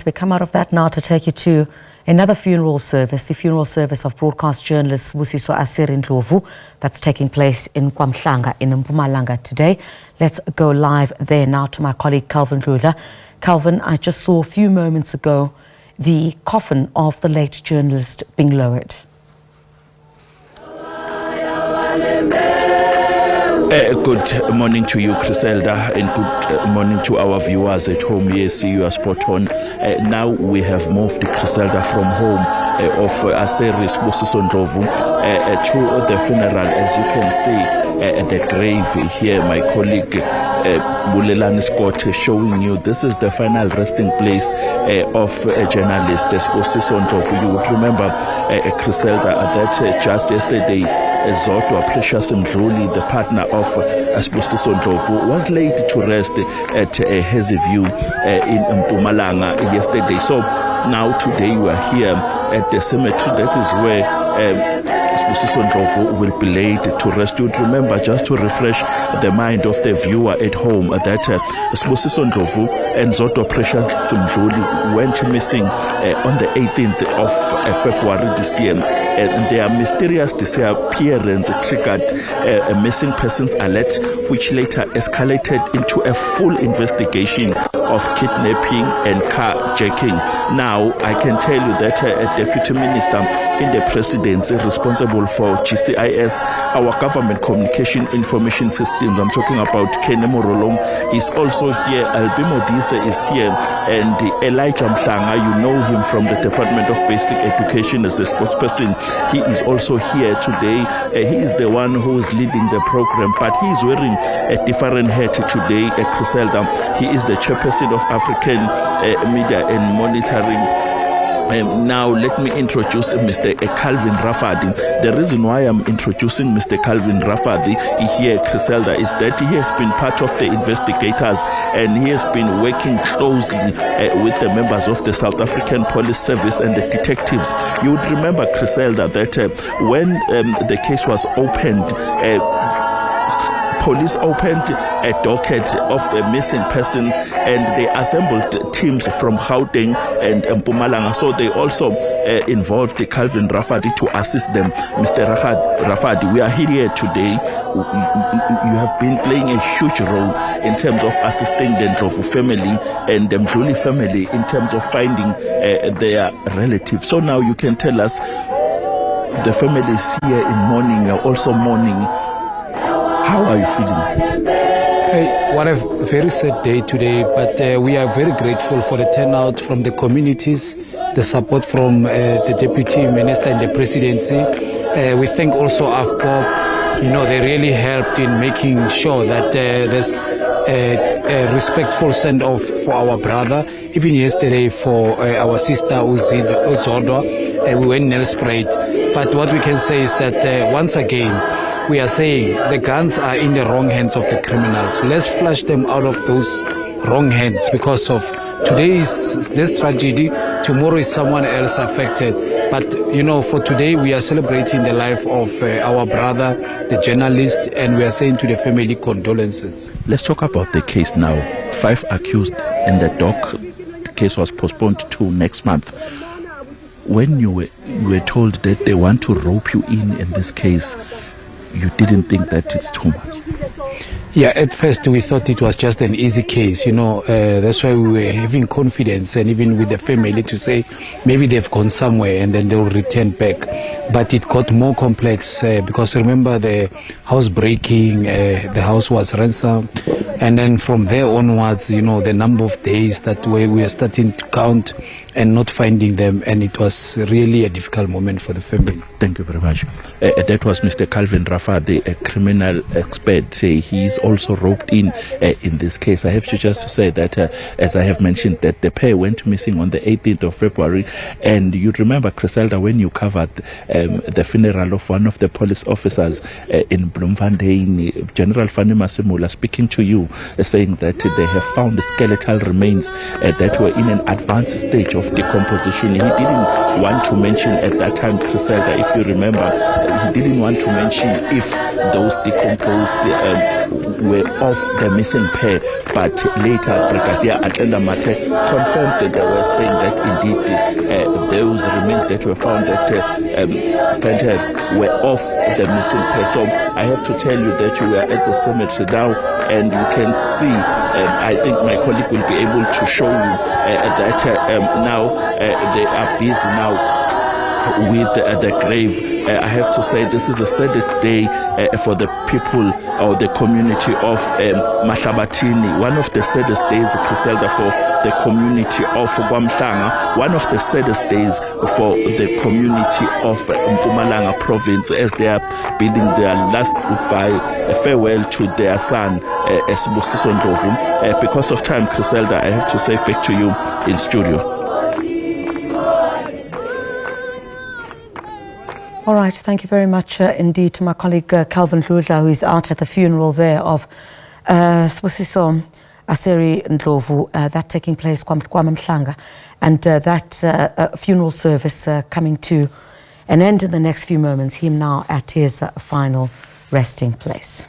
We come out of that now to take you to another funeral service, the funeral service of broadcast journalist Sibusiso Aserie Ndlovu that's taking place in Kwamhlanga in Mpumalanga today. Let's go live there now to my colleague Calvin Rudler. Calvin, I just saw a few moments ago the coffin of the late journalist being lowered. Good morning to you, Griselda, and good morning to our viewers at home. Yes, you are spot on. Now we have moved Griselda from home of Aserie Sibusiso Ndlovu to the funeral. As you can see, the grave here, my colleague Bulelani Scott showing you. This is the final resting place of a journalist, Sibusiso Ndlovu. You would remember, Griselda, that just yesterday, Zodwa Precious Mdhluli, the partner of Sibusiso Ndlovu, was laid to rest at Hazyview in Mpumalanga yesterday. So now today we are here at the cemetery. That is where Sibusiso Ndlovu will be laid to rest. You would remember, just to refresh the mind of the viewer at home, that Sibusiso Ndlovu and Zodwa Precious Mdhluli went missing on the 18th of February this year. And their mysterious disappearance triggered a missing persons alert, which later escalated into a full investigation of kidnapping and carjacking. Now, I can tell you that a deputy minister in the presidency responsible for GCIS, our government communication information systems, I'm talking about Kenny Morolong, is also here. Albi Modise is here, and Elijah Mahlabathini, you know him from the Department of Basic Education as a spokesperson. He is also here today. He is the one who is leading the program, but he is wearing a different hat today at Griselda. He is the chairperson of African Media and Monitoring. Now let me introduce Mr. Calvin Rafadi. The reason why I'm introducing Mr. Calvin Rafadi here at Griselda is that he has been part of the investigators and he has been working closely with the members of the South African Police Service and the detectives. You would remember, Griselda, that when the case was opened, police opened a docket of missing persons and they assembled teams from Gauteng and Mpumalanga. So they also involved Calvin Rafadi to assist them. Mr. Rafadi, we are here today. You have been playing a huge role in terms of assisting the Ndlovu family and the Mdhluli family in terms of finding their relatives. So now you can tell us, the family is here in mourning, you're also mourning. How are you feeling? Hey, what a very sad day today, but we are very grateful for the turnout from the communities, the support from the Deputy Minister and the Presidency. We thank also AFPOP. You know, they really helped in making sure that there's a respectful send-off for our brother. Even yesterday for our sister Zodwa, we went nail sprayed. But what we can say is that once again, we are saying the guns are in the wrong hands of the criminals. Let's flush them out of those wrong hands, because of today is this tragedy, tomorrow is someone else affected. But you know, for today we are celebrating the life of our brother, the journalist, and we are saying to the family condolences. Let's talk about the case now. 5 accused and the the case was postponed to next month. When you were told that they want to rope you in this case, you didn't think that it's too much? Yeah, at first we thought it was just an easy case, you know. That's why we were having confidence, and even with the family, to say maybe they've gone somewhere and then they will return back. But it got more complex because remember the house breaking, the house was ransomed, and then from there onwards, you know, the number of days that we were starting to count and not finding them, and it was really a difficult moment for the family. Thank you very much. That was Mr. Calvin Rafadi, a criminal expert. He is also roped in this case. I have to just say that, as I have mentioned, that the pair went missing on the 18th of February, and you remember, Griselda, when you covered the funeral of one of the police officers in Bloemfontein, General Fanny Masimula, speaking to you, saying that they have found skeletal remains that were in an advanced stage of decomposition. He didn't want to mention at that time, Griselda, if you remember, he didn't want to mention if those decomposed were of the missing pair, but later Brigadier Atenda Mate confirmed that they were saying that indeed those remains that were found at Fenthead were of the missing pair. So I have to tell you that we are at the cemetery now, and you can see, I think my colleague will be able to show you that now they are busy now with the grave. I have to say this is a sad day for the people or the community of Mahlabathini. One of the saddest days, Griselda, for the community of Kwamhlanga. One of the saddest days for the community of Mpumalanga province, as they are bidding their last goodbye, farewell to their son, Sibusiso Ndlovu. Because of time, Griselda, I have to say back to you in studio. All right, thank you very much indeed to my colleague Calvin Hludla, who is out at the funeral there of Sibusiso Aserie Ndlovu, that taking place Kwamhlanga, and that funeral service coming to an end in the next few moments, him now at his final resting place.